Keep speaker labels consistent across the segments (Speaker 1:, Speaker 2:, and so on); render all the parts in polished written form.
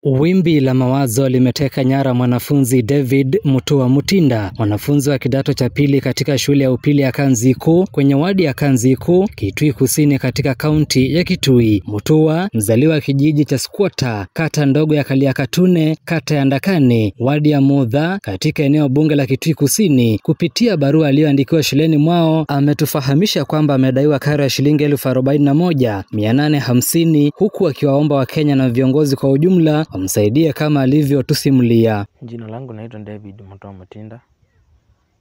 Speaker 1: Wimbi la mawazo limeteka nyara mwanafunzi David Mutua Mutinda, mwanafunzi wa kidato cha pili katika shule ya upili ya Kanziku kwenye wadi ya Kanziku, Kitui Kusini katika kaunti ya Kitui. Mutua, mzaliwa kijiji cha Squatter, kata ndogo ya Kaliakatune, kata ya Ndakane, wadi ya Mudha katika eneo bunge la Kitui Kusini, kupitia barua aliyoandikiwa shuleni mwao, ametufahamisha kwamba amedaiwa karo ya shilingi 41,850 huku akiwaomba Wakenya na viongozi kwa ujumla wamsaidie kama alivyotusimulia.
Speaker 2: Jina langu naitwa David Mutua Mutinda.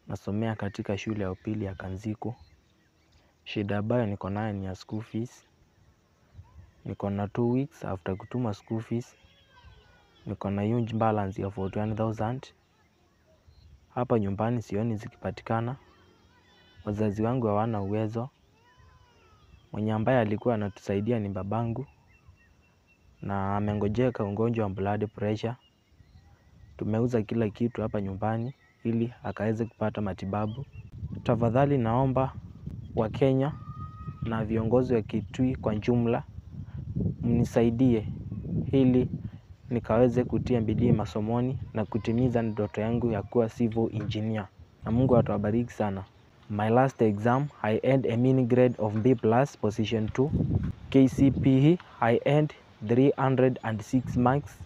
Speaker 2: Nasomea katika shule ya upili ya Kanziku. Shida ambayo niko nayo ni ya school fees. Niko na 2 weeks after kutuma school fees. Niko na huge balance ya 41,000. Hapa nyumbani sioni zikipatikana. Wazazi wangu hawana uwezo. Mwenye ambaye alikuwa anatusaidia ni babangu, na amengojeka ugonjwa wa blood pressure. Tumeuza kila kitu hapa nyumbani ili akaweze kupata matibabu. Tafadhali naomba Wakenya na viongozi wa Kitui kwa jumla mnisaidie ili nikaweze kutia bidii masomoni na kutimiza ndoto yangu ya kuwa civil engineer. Na Mungu atubariki sana. My last exam, I earned a mini grade of B+ position 2. KCPE, I earned 306 marks,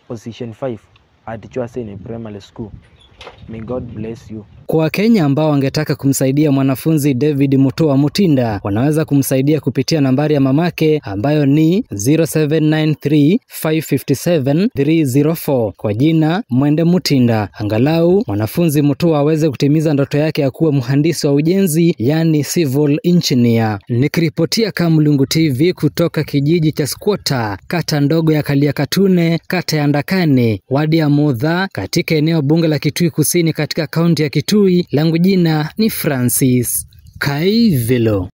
Speaker 2: position 5 at Chwaseni Primary School. May God bless you.
Speaker 1: Kwa Wakenya ambao wangetaka kumsaidia mwanafunzi David Mutua Mutinda, wanaweza kumsaidia kupitia nambari ya mamake ambayo ni 0793557304 kwa jina Mwende Mutinda. Angalau mwanafunzi Mutua aweze kutimiza ndoto yake ya kuwa mhandisi wa ujenzi, yani civil engineer. Nikiripotia Kamulungu TV kutoka kijiji cha Squatter, kata ndogo ya Kaliakatune, kata ya Ndakane, wadi ya Mudha katika eneo bunge la Kitui Kusini katika kaunti ya Kitui. Langu jina ni Francis Kaivelo.